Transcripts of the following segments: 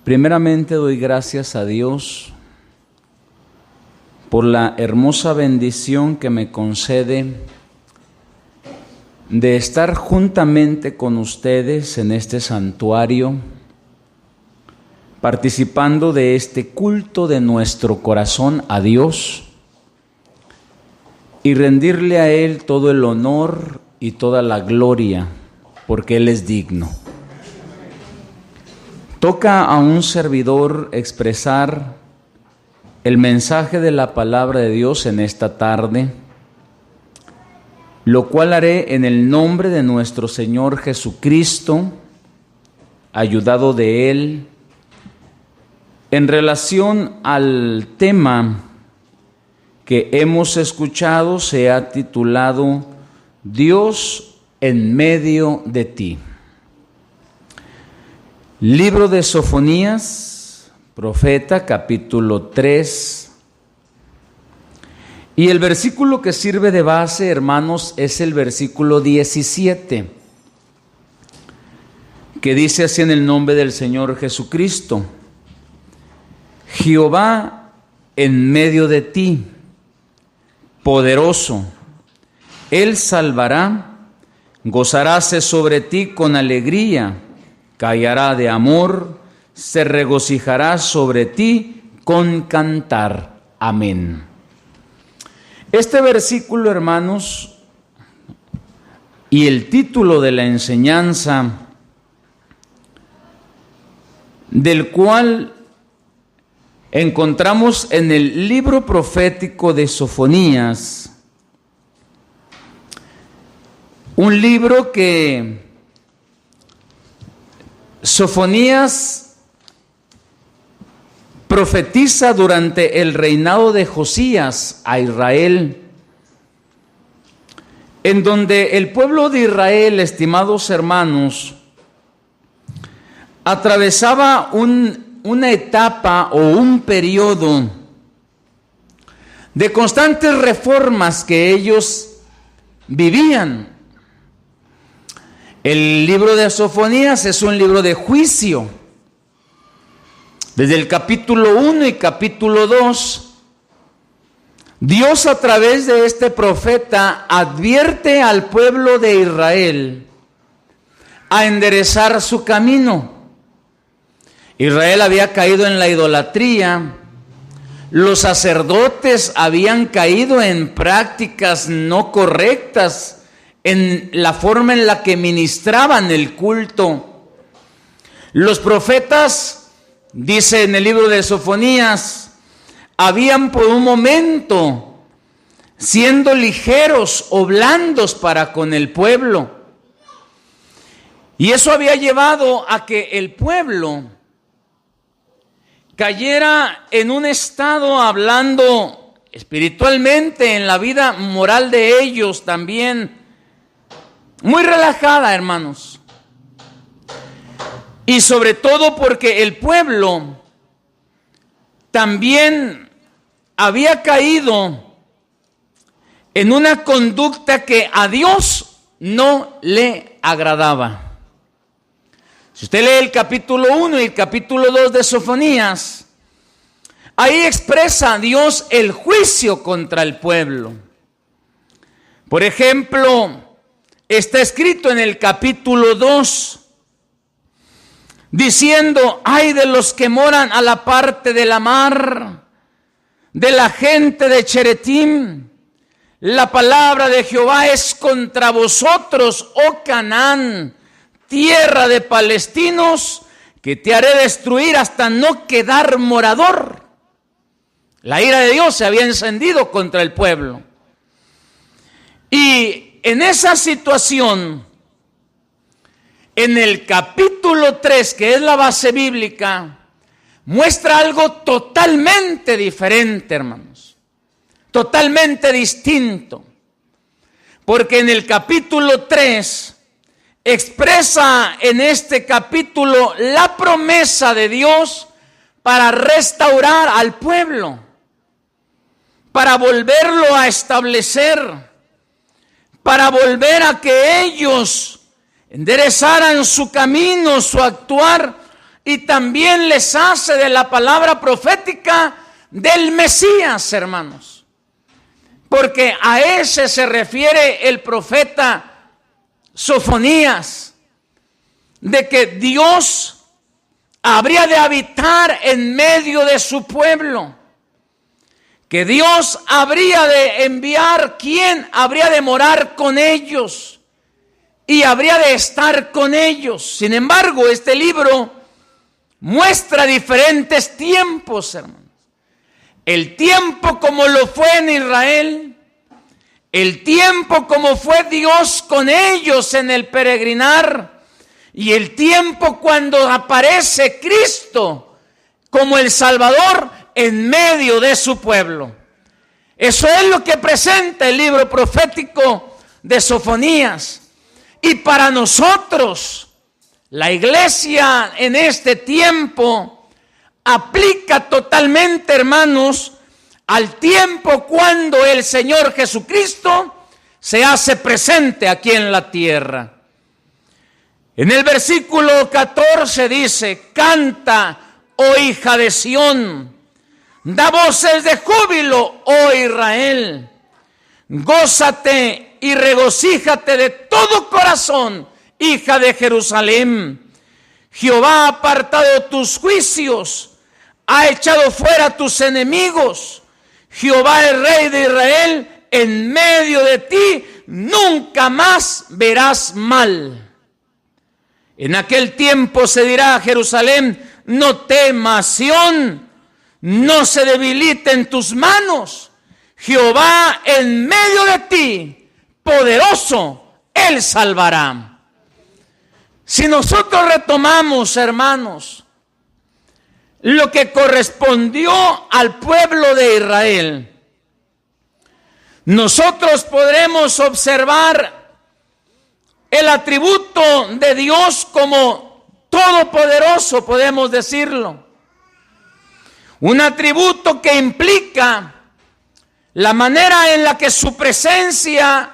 Primeramente doy gracias a Dios por la hermosa bendición que me concede de estar juntamente con ustedes en este santuario, participando de este culto de nuestro corazón a Dios y rendirle a Él todo el honor y toda la gloria, porque Él es digno. Toca a un servidor expresar el mensaje de la palabra de Dios en esta tarde, lo cual haré en el nombre de nuestro Señor Jesucristo, ayudado de Él, en relación al tema que hemos escuchado. Se ha titulado Dios en medio de ti. Libro de Sofonías, profeta, capítulo 3. Y el versículo que sirve de base, hermanos, es el versículo 17, que dice así en el nombre del Señor Jesucristo: Jehová en medio de ti, poderoso, Él salvará, gozaráse sobre ti con alegría, callará de amor, se regocijará sobre ti con cantar. Amén. Este versículo, hermanos, y el título de la enseñanza, del cual encontramos en el libro profético de Sofonías, un libro que Sofonías profetiza durante el reinado de Josías a Israel, en donde el pueblo de Israel, estimados hermanos, atravesaba una etapa o un periodo de constantes reformas que ellos vivían. El libro de Sofonías es un libro de juicio. Desde el capítulo 1 y capítulo 2, Dios a través de este profeta advierte al pueblo de Israel a enderezar su camino. Israel había caído en la idolatría, los sacerdotes habían caído en prácticas no correctas, en la forma en la que ministraban el culto. Los profetas, dice en el libro de Sofonías, habían por un momento siendo ligeros o blandos para con el pueblo. Y eso había llevado a que el pueblo cayera en un estado, hablando espiritualmente, en la vida moral de ellos también, muy relajada, hermanos. Y sobre todo porque el pueblo también había caído en una conducta que a Dios no le agradaba. Si usted lee el capítulo 1 y el capítulo 2 de Sofonías, ahí expresa Dios el juicio contra el pueblo. Por ejemplo, está escrito en el capítulo 2, diciendo: ay de los que moran a la parte de la mar, de la gente de Cheretim. La palabra de Jehová es contra vosotros, oh Canaán, tierra de palestinos, que te haré destruir hasta no quedar morador. La ira de Dios se había encendido contra el pueblo. Y en esa situación, en el capítulo 3, que es la base bíblica, muestra algo totalmente diferente, hermanos. Totalmente distinto. Porque en el capítulo 3 expresa en este capítulo la promesa de Dios para restaurar al pueblo, para volverlo a establecer, para volver a que ellos enderezaran su camino, su actuar y también les hace de la palabra profética del Mesías, hermanos. Porque a ese se refiere el profeta Sofonías, de que Dios habría de habitar en medio de su pueblo, que Dios habría de enviar quien habría de morar con ellos y habría de estar con ellos. Sin embargo, este libro muestra diferentes tiempos, hermanos. El tiempo como lo fue en Israel, el tiempo como fue Dios con ellos en el peregrinar, y el tiempo cuando aparece Cristo como el Salvador en medio de su pueblo. Eso es lo que presenta el libro profético de Sofonías. Y para nosotros, la iglesia en este tiempo aplica totalmente, hermanos, al tiempo cuando el Señor Jesucristo se hace presente aquí en la tierra. En el versículo 14 dice: canta, oh hija de Sión, da voces de júbilo, oh Israel, gózate y regocíjate de todo corazón, hija de Jerusalén. Jehová ha apartado tus juicios, ha echado fuera tus enemigos. Jehová el Rey de Israel, en medio de ti nunca más verás mal. En aquel tiempo se dirá a Jerusalén: no temas, Sión, no se debilite en tus manos. Jehová en medio de ti, poderoso, Él salvará. Si nosotros retomamos, hermanos, lo que correspondió al pueblo de Israel, nosotros podremos observar el atributo de Dios como todopoderoso, podemos decirlo. Un atributo que implica la manera en la que su presencia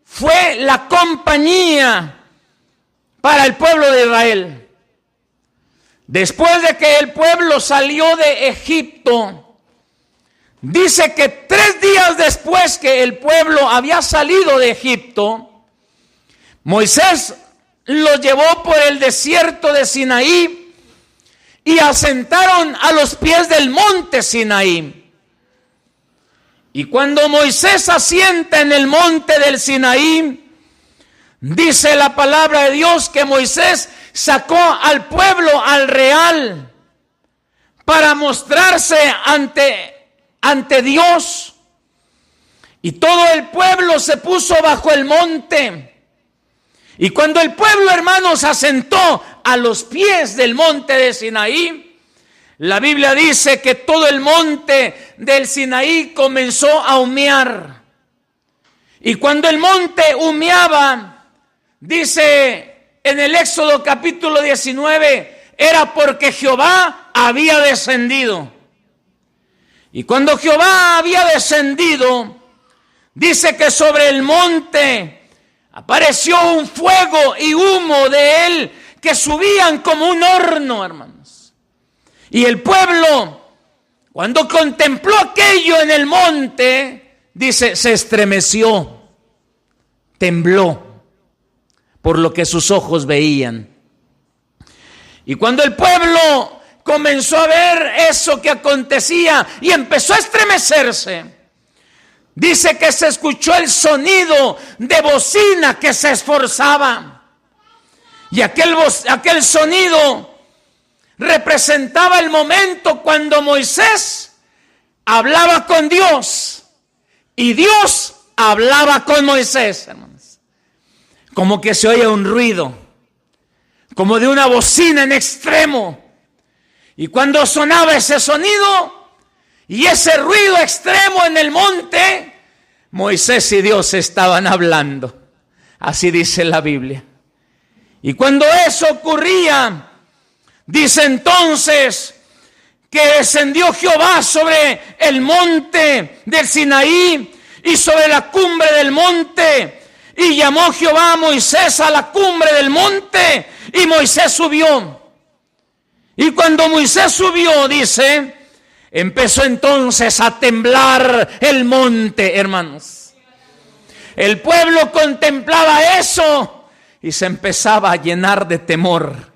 fue la compañía para el pueblo de Israel. Después de que el pueblo salió de Egipto, dice que 3 días después que el pueblo había salido de Egipto, Moisés los llevó por el desierto de Sinaí y asentaron a los pies del monte Sinaí. Y cuando Moisés asienta en el monte del Sinaí, dice la palabra de Dios que Moisés sacó al pueblo al real para mostrarse ante Dios. Y todo el pueblo se puso bajo el monte. Y cuando el pueblo, hermanos, asentó a los pies del monte de Sinaí, la Biblia dice que todo el monte del Sinaí comenzó a humear. Y cuando el monte humeaba, dice en el Éxodo capítulo 19, era porque Jehová había descendido. Y cuando Jehová había descendido, dice que sobre el monte apareció un fuego y humo de él que subían como un horno, hermanos. Y el pueblo, cuando contempló aquello en el monte, dice, se estremeció, tembló por lo que sus ojos veían. Y cuando el pueblo comenzó a ver eso que acontecía y empezó a estremecerse, dice que se escuchó el sonido de bocina que se esforzaba. Y aquel sonido representaba el momento cuando Moisés hablaba con Dios y Dios hablaba con Moisés, hermanos. Como que se oye un ruido, como de una bocina en extremo. Y cuando sonaba ese sonido y ese ruido extremo en el monte, Moisés y Dios estaban hablando. Así dice la Biblia. Y cuando eso ocurría, dice entonces que descendió Jehová sobre el monte del Sinaí y sobre la cumbre del monte. Y llamó Jehová a Moisés a la cumbre del monte y Moisés subió. Y cuando Moisés subió, dice, empezó entonces a temblar el monte, hermanos. El pueblo contemplaba eso y se empezaba a llenar de temor.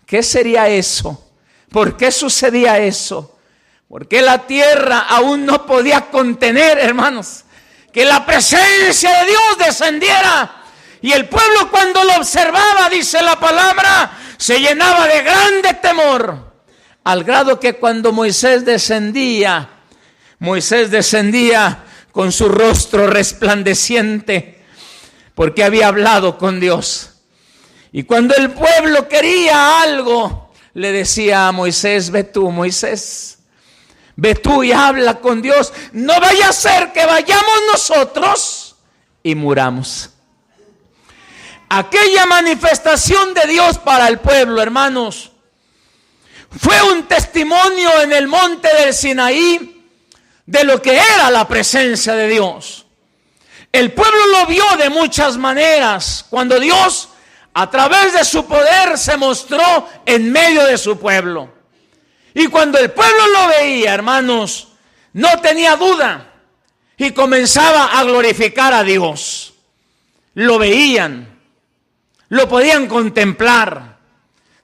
¿Qué sería eso? ¿Por qué sucedía eso? Porque la tierra aún no podía contener, hermanos, que la presencia de Dios descendiera. Y el pueblo, cuando lo observaba, dice la palabra, se llenaba de grande temor, al grado que cuando Moisés descendía con su rostro resplandeciente, porque había hablado con Dios. Y cuando el pueblo quería algo, le decía a Moisés, ve tú, Moisés, ve tú y habla con Dios. No vaya a ser que vayamos nosotros y muramos. Aquella manifestación de Dios para el pueblo, hermanos, fue un testimonio en el monte del Sinaí de lo que era la presencia de Dios. El pueblo lo vio de muchas maneras, cuando Dios, a través de su poder, se mostró en medio de su pueblo. Y cuando el pueblo lo veía, hermanos, no tenía duda y comenzaba a glorificar a Dios. Lo veían, lo podían contemplar.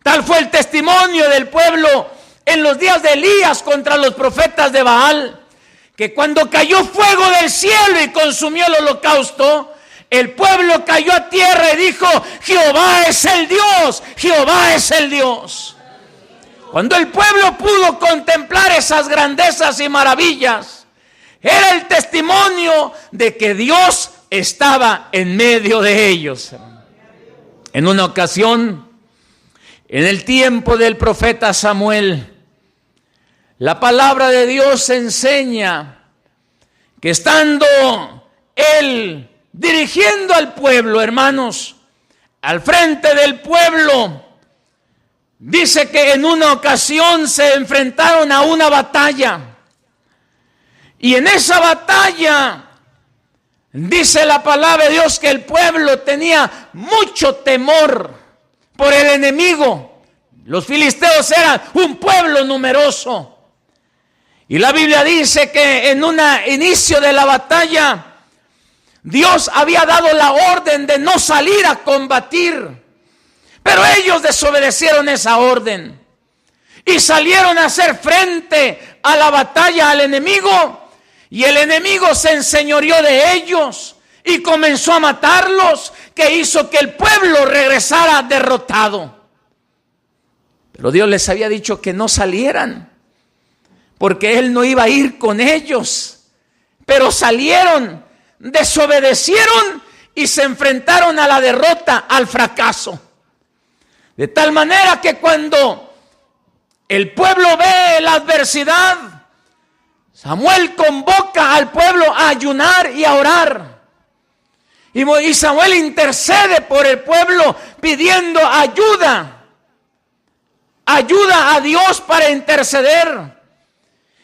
Tal fue el testimonio del pueblo en los días de Elías contra los profetas de Baal, que cuando cayó fuego del cielo y consumió el holocausto, el pueblo cayó a tierra y dijo, Jehová es el Dios, Jehová es el Dios. Cuando el pueblo pudo contemplar esas grandezas y maravillas, era el testimonio de que Dios estaba en medio de ellos. En una ocasión, en el tiempo del profeta Samuel, la palabra de Dios enseña que estando él dirigiendo al pueblo, hermanos, al frente del pueblo, dice que en una ocasión se enfrentaron a una batalla. Y en esa batalla, dice la palabra de Dios que el pueblo tenía mucho temor por el enemigo. Los filisteos eran un pueblo numeroso. Y la Biblia dice que en un inicio de la batalla, Dios había dado la orden de no salir a combatir. Pero ellos desobedecieron esa orden y salieron a hacer frente a la batalla al enemigo. Y el enemigo se enseñoreó de ellos y comenzó a matarlos, que hizo que el pueblo regresara derrotado. Pero Dios les había dicho que no salieran, porque Él no iba a ir con ellos. Pero salieron, desobedecieron y se enfrentaron a la derrota, al fracaso. De tal manera que cuando el pueblo ve la adversidad, Samuel convoca al pueblo a ayunar y a orar. Y Samuel intercede por el pueblo pidiendo ayuda a Dios para interceder.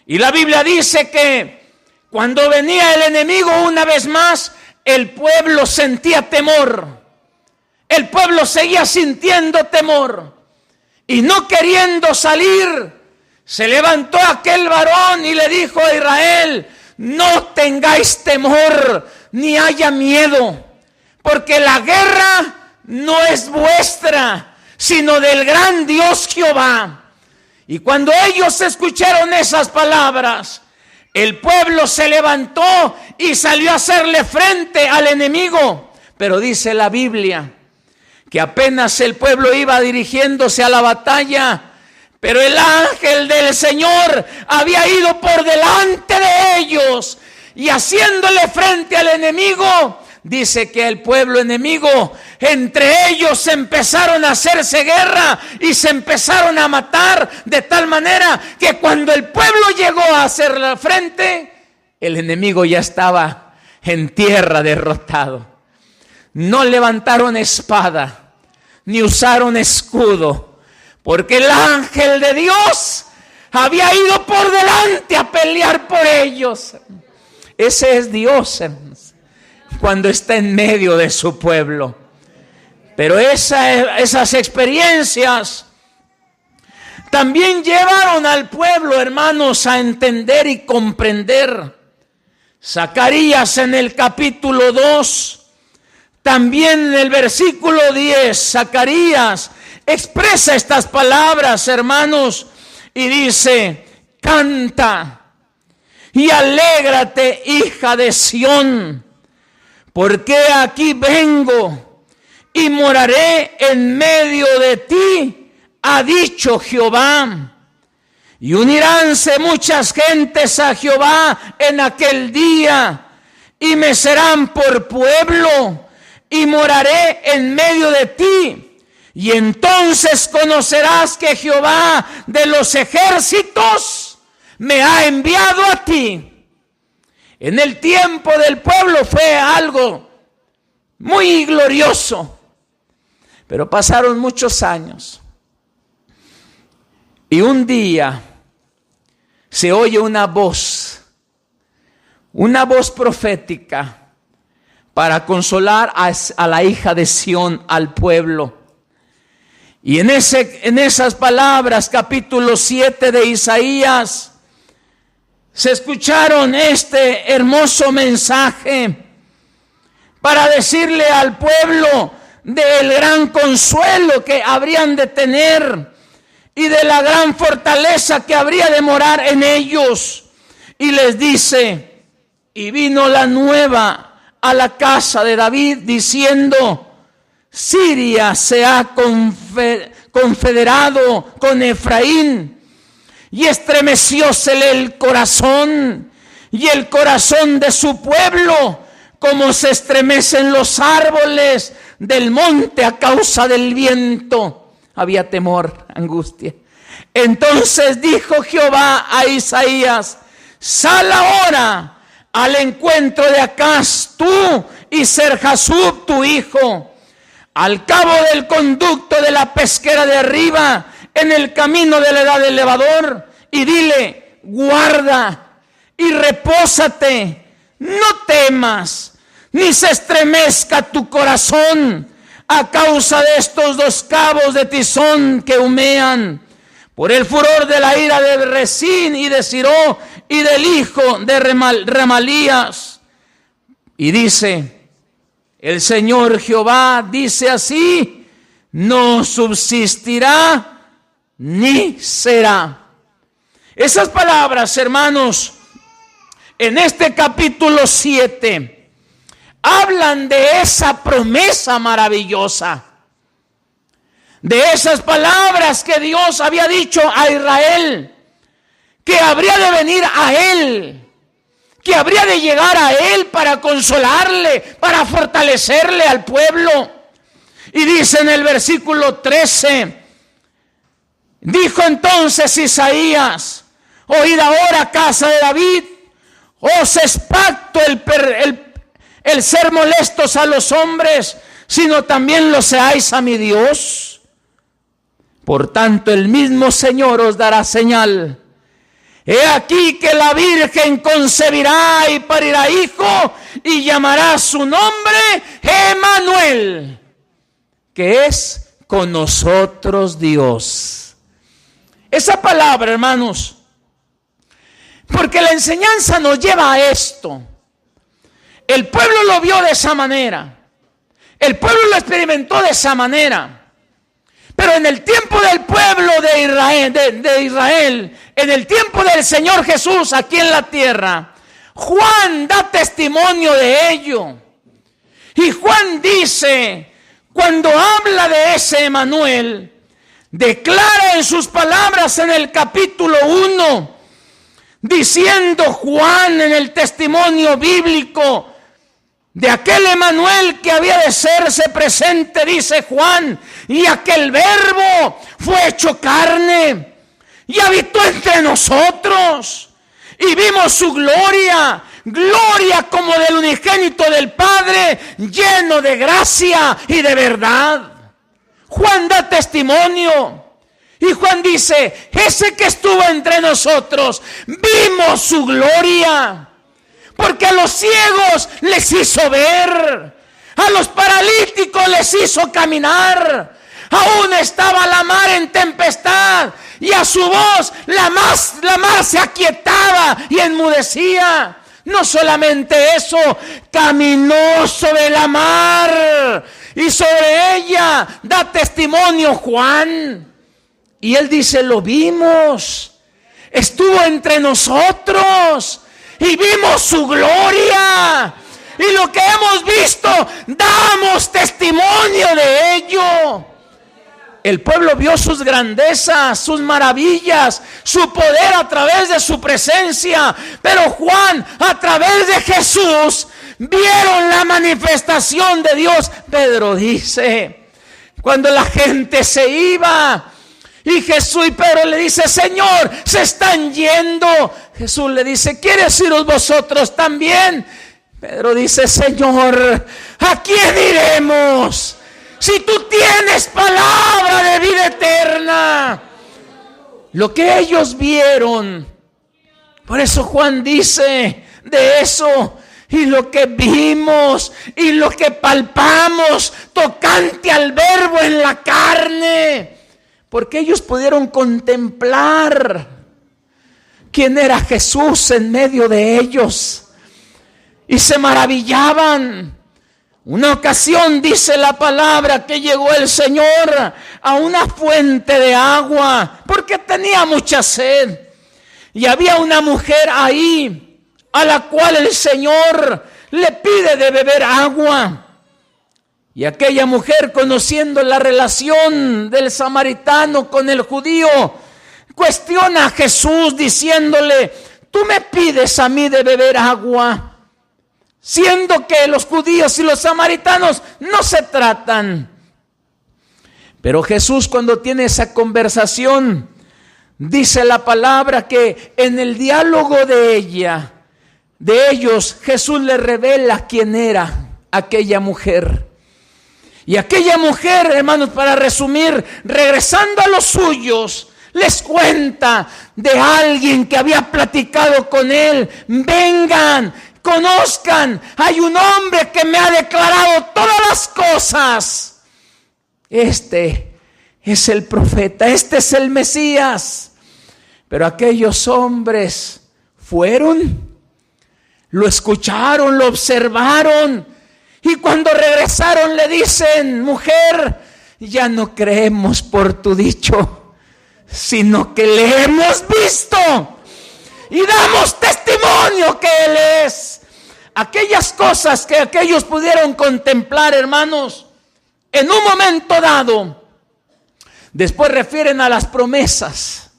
Y la Biblia dice que cuando venía el enemigo una vez más, el pueblo sentía temor. El pueblo seguía sintiendo temor y no queriendo salir. Se levantó aquel varón y le dijo a Israel: no tengáis temor ni haya miedo, porque la guerra no es vuestra, sino del gran Dios Jehová. Y cuando ellos escucharon esas palabras, el pueblo se levantó y salió a hacerle frente al enemigo. Pero dice la Biblia que apenas el pueblo iba dirigiéndose a la batalla, pero el ángel del Señor había ido por delante de ellos y haciéndole frente al enemigo. Dice que el pueblo enemigo, entre ellos empezaron a hacerse guerra y se empezaron a matar, de tal manera que cuando el pueblo llegó a hacerle frente, el enemigo ya estaba en tierra derrotado. No levantaron espada, ni usaron escudo, porque el ángel de Dios había ido por delante a pelear por ellos. Ese es Dios, hermanos, cuando está en medio de su pueblo. Pero esas experiencias también llevaron al pueblo, hermanos, a entender y comprender. Zacarías en el capítulo 2, también en el versículo 10, Zacarías expresa estas palabras, hermanos, y dice: canta y alégrate, hija de Sión, porque aquí vengo y moraré en medio de ti, ha dicho Jehová. Y uniránse muchas gentes a Jehová en aquel día, y me serán por pueblo, y moraré en medio de ti. Y entonces conocerás que Jehová de los ejércitos me ha enviado a ti. En el tiempo del pueblo fue algo muy glorioso, pero pasaron muchos años. Y un día se oye una voz profética para consolar a la hija de Sión, al pueblo. Y en esas palabras, capítulo 7 de Isaías, se escucharon este hermoso mensaje para decirle al pueblo del gran consuelo que habrían de tener y de la gran fortaleza que habría de morar en ellos. Y les dice: y vino la nueva a la casa de David diciendo: Siria se ha confederado con Efraín, y estremeciósele el corazón y el corazón de su pueblo, como se estremecen los árboles del monte a causa del viento. Había temor, angustia. Entonces dijo Jehová a Isaías: sal ahora al encuentro de Acaz, tú y Serjasub tu hijo, al cabo del conducto de la pesquera de arriba, en el camino de la edad del levador, y dile: guarda y repósate, no temas, ni se estremezca tu corazón a causa de estos dos cabos de tizón que humean, por el furor de la ira de Resín y de Siró y del hijo de Remalías. Y dice: el Señor Jehová dice así: no subsistirá ni será. Esas palabras, hermanos, en este capítulo 7, hablan de esa promesa maravillosa, de esas palabras que Dios había dicho a Israel, que habría de venir a él, que habría de llegar a él para consolarle, para fortalecerle al pueblo. Y dice en el versículo 13: dijo entonces Isaías: oíd ahora, casa de David, os es pacto el ser molestos a los hombres, sino también lo seáis a mi Dios. Por tanto, el mismo Señor os dará señal. He aquí que la Virgen concebirá y parirá hijo, y llamará su nombre Emmanuel, que es con nosotros Dios. Esa palabra, hermanos, porque la enseñanza nos lleva a esto. El pueblo lo vio de esa manera. El pueblo lo experimentó de esa manera. Pero en el tiempo del pueblo de Israel, en el tiempo del Señor Jesús aquí en la tierra, Juan da testimonio de ello. Y Juan dice, cuando habla de ese Emmanuel, declara en sus palabras en el capítulo 1, diciendo Juan en el testimonio bíblico de aquel Emmanuel que había de hacerse presente, dice Juan: y aquel verbo fue hecho carne y habitó entre nosotros, y vimos su gloria, gloria como del unigénito del Padre, lleno de gracia y de verdad. Juan da testimonio. Y Juan dice: ese que estuvo entre nosotros, vimos su gloria. Porque a los ciegos les hizo ver, a los paralíticos les hizo caminar. Aún estaba la mar en tempestad y a su voz la mar se aquietaba y enmudecía. No solamente eso, caminó sobre la mar y sobre ella da testimonio Juan. Y él dice, lo vimos, estuvo entre nosotros y vimos su gloria. Y lo que hemos visto, damos testimonio de ello. El pueblo vio sus grandezas, sus maravillas, su poder a través de su presencia. Pero Juan, a través de Jesús, vieron la manifestación de Dios. Pedro dice, cuando la gente se iba, y Pedro le dice, Señor, se están yendo. Jesús le dice, ¿quieres iros vosotros también? Pedro dice, Señor, ¿a quién iremos? Si tú tienes palabra de vida eterna. Lo que ellos vieron. Por eso Juan dice de eso. Y lo que vimos y lo que palpamos tocante al verbo en la carne. Porque ellos pudieron contemplar quién era Jesús en medio de ellos. Y se maravillaban. Una ocasión dice la palabra que llegó el Señor a una fuente de agua porque tenía mucha sed. Y había una mujer ahí a la cual el Señor le pide de beber agua. Y aquella mujer, conociendo la relación del samaritano con el judío, cuestiona a Jesús diciéndole, tú me pides a mí de beber agua, siendo que los judíos y los samaritanos no se tratan. Pero Jesús, cuando tiene esa conversación, dice la palabra que en el diálogo de ellos, Jesús le revela quién era aquella mujer. Y aquella mujer, hermanos, para resumir, regresando a los suyos, les cuenta de alguien que había platicado con él. Vengan, conozcan, hay un hombre que me ha declarado todas las cosas. Este es el profeta, este es el Mesías. Pero aquellos hombres fueron, lo escucharon, lo observaron. Y cuando regresaron le dicen, mujer, ya no creemos por tu dicho, sino que le hemos visto y damos testimonio que Él es. Aquellas cosas que aquellos pudieron contemplar, hermanos, en un momento dado, después refieren a las promesas,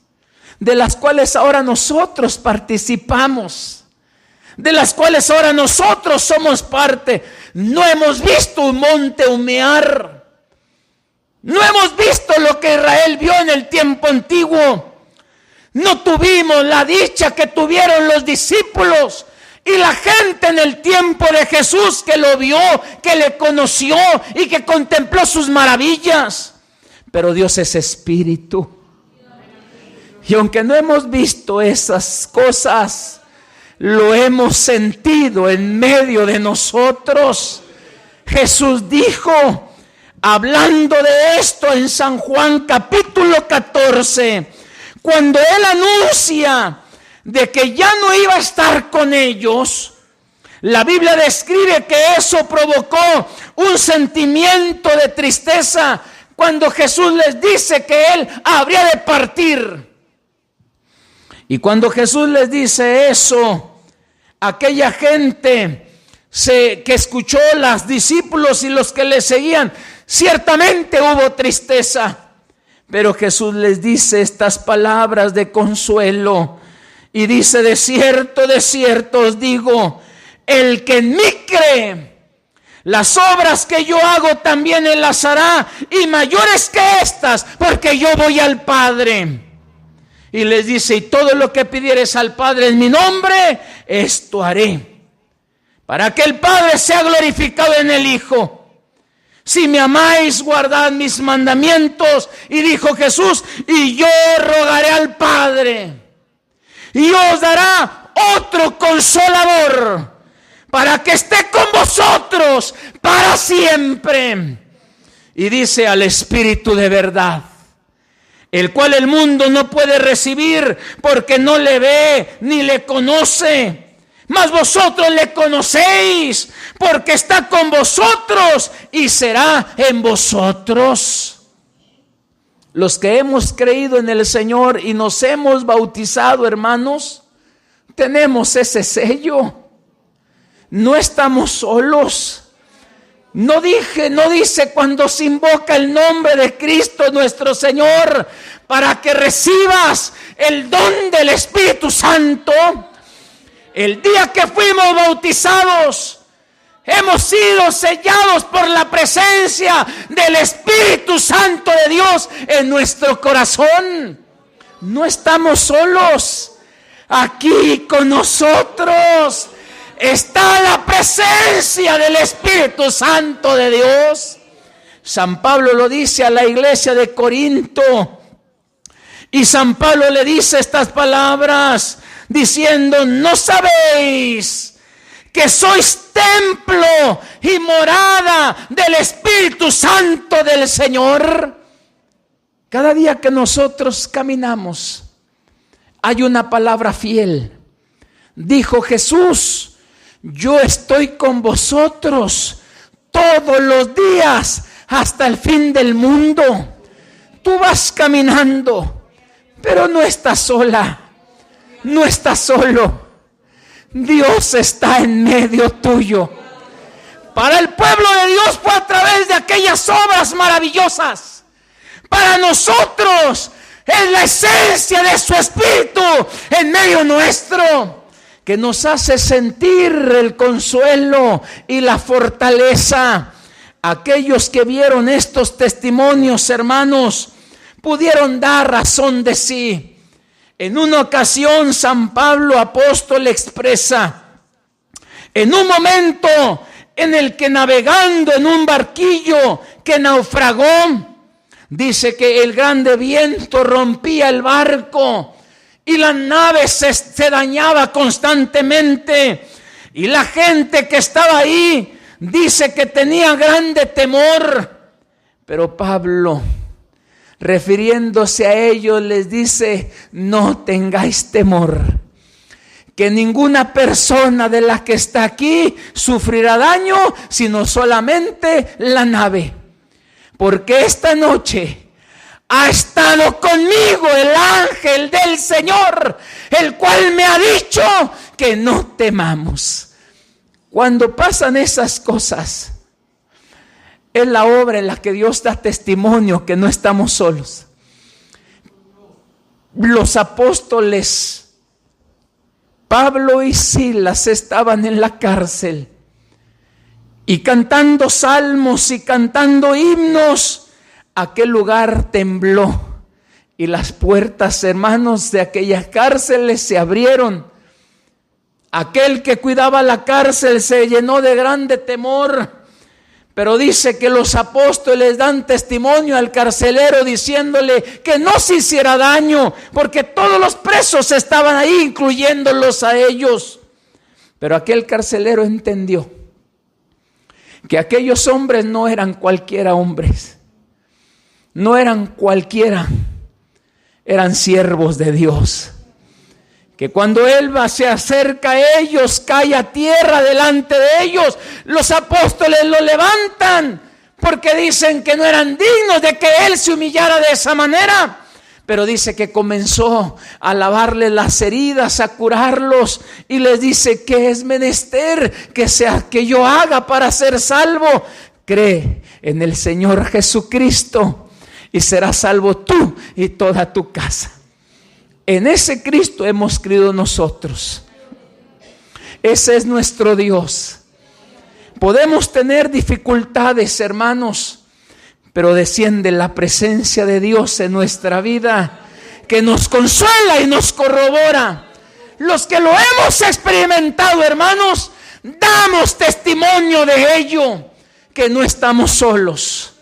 de las cuales ahora nosotros participamos, de las cuales ahora nosotros somos parte. No hemos visto un monte humear, no hemos visto lo que Israel vio en el tiempo antiguo, no tuvimos la dicha que tuvieron los discípulos y la gente en el tiempo de Jesús, que lo vio, que le conoció y que contempló sus maravillas. Pero Dios es espíritu, y aunque no hemos visto esas cosas, lo hemos sentido en medio de nosotros. Jesús dijo, hablando de esto en San Juan capítulo 14, cuando Él anuncia de que ya no iba a estar con ellos, la Biblia describe que eso provocó un sentimiento de tristeza cuando Jesús les dice que Él habría de partir. Y cuando Jesús les dice eso, aquella gente que escuchó, los discípulos y los que le seguían, ciertamente hubo tristeza. Pero Jesús les dice estas palabras de consuelo y dice, de cierto os digo, el que en mí cree, las obras que yo hago también Él las hará, y mayores que estas, porque yo voy al Padre. Y les dice, y todo lo que pidieres al Padre en mi nombre, esto haré, para que el Padre sea glorificado en el Hijo. Si me amáis, guardad mis mandamientos. Y dijo Jesús, y yo rogaré al Padre, y os dará otro consolador, para que esté con vosotros para siempre. Y dice, al Espíritu de verdad, el cual el mundo no puede recibir porque no le ve ni le conoce. Mas vosotros le conocéis porque está con vosotros y será en vosotros. Los que hemos creído en el Señor y nos hemos bautizado, hermanos, tenemos ese sello. No estamos solos. No dice cuando se invoca el nombre de Cristo nuestro Señor para que recibas el don del Espíritu Santo. El día que fuimos bautizados, hemos sido sellados por la presencia del Espíritu Santo de Dios en nuestro corazón. No estamos solos. Aquí con nosotros está la presencia del Espíritu Santo de Dios. San Pablo lo dice a la iglesia de Corinto. Y San Pablo le dice estas palabras diciendo: ¿no sabéis que sois templo y morada del Espíritu Santo del Señor? Cada día que nosotros caminamos, hay una palabra fiel. Dijo Jesús: yo estoy con vosotros todos los días hasta el fin del mundo. Tú vas caminando, pero no estás sola, no estás solo. Dios está en medio tuyo. Para el pueblo de Dios fue a través de aquellas obras maravillosas. Para nosotros es la esencia de su Espíritu en medio nuestro, que nos hace sentir el consuelo y la fortaleza. Aquellos que vieron estos testimonios, hermanos, pudieron dar razón de sí. En una ocasión, San Pablo apóstol expresa: en un momento en el que navegando en un barquillo que naufragó, dice que el grande viento rompía el barco y la nave se dañaba constantemente, y la gente que estaba ahí dice que tenía grande temor. Pero Pablo, refiriéndose a ellos, les dice: no tengáis temor, que ninguna persona de la que está aquí sufrirá daño, sino solamente la nave. Porque esta noche ha estado conmigo el ángel del Señor, el cual me ha dicho que no temamos. Cuando pasan esas cosas, es la obra en la que Dios da testimonio que no estamos solos. Los apóstoles Pablo y Silas estaban en la cárcel y cantando salmos y cantando himnos, aquel lugar tembló y las puertas, hermanos, de aquellas cárceles se abrieron. Aquel que cuidaba la cárcel se llenó de grande temor. Pero dice que los apóstoles dan testimonio al carcelero diciéndole que no se hiciera daño, porque todos los presos estaban ahí, incluyéndolos a ellos. Pero aquel carcelero entendió que aquellos hombres no eran cualquiera hombres, no eran cualquiera, eran siervos de Dios. Que cuando Él se acerca a ellos, cae a tierra delante de ellos, los apóstoles lo levantan, porque dicen que no eran dignos de que Él se humillara de esa manera. Pero dice que comenzó a lavarles las heridas, a curarlos, y les dice: ¿qué es menester que yo haga para ser salvo? Cree en el Señor Jesucristo y serás salvo tú y toda tu casa. En ese Cristo hemos creído nosotros. Ese es nuestro Dios. Podemos tener dificultades, hermanos, pero desciende la presencia de Dios en nuestra vida, que nos consuela y nos corrobora. Los que lo hemos experimentado, hermanos, damos testimonio de ello, que no estamos solos,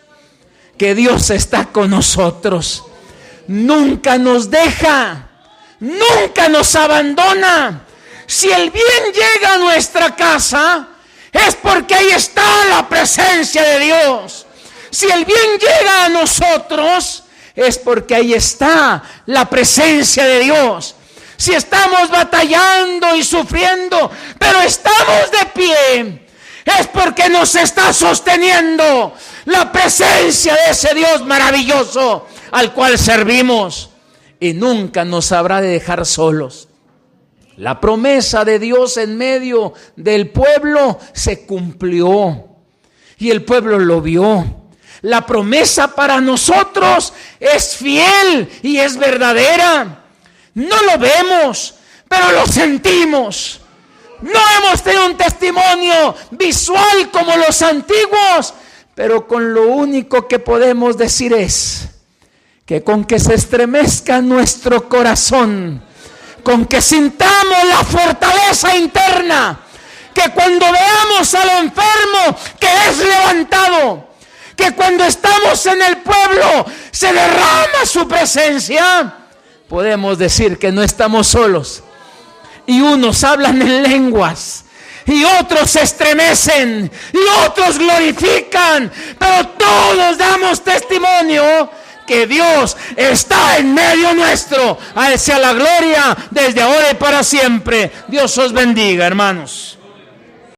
que Dios está con nosotros. Nunca nos deja, nunca nos abandona. Si el bien llega a nuestra casa, es porque ahí está la presencia de Dios. Si el bien llega a nosotros, es porque ahí está la presencia de Dios. Si estamos batallando y sufriendo, pero estamos de pie, es porque nos está sosteniendo la presencia de ese Dios maravilloso al cual servimos, y nunca nos habrá de dejar solos. La promesa de Dios en medio del pueblo se cumplió y el pueblo lo vio. La promesa para nosotros es fiel y es verdadera. No lo vemos, pero lo sentimos. No hemos tenido un testimonio visual como los antiguos, pero con lo único que podemos decir es que con que se estremezca nuestro corazón, con que sintamos la fortaleza interna, que cuando veamos al enfermo que es levantado, que cuando estamos en el pueblo se derrama su presencia, podemos decir que no estamos solos. Y unos hablan en lenguas, y otros se estremecen, y otros glorifican, pero todos damos testimonio que Dios está en medio nuestro. A Él sea la gloria desde ahora y para siempre. Dios os bendiga, hermanos.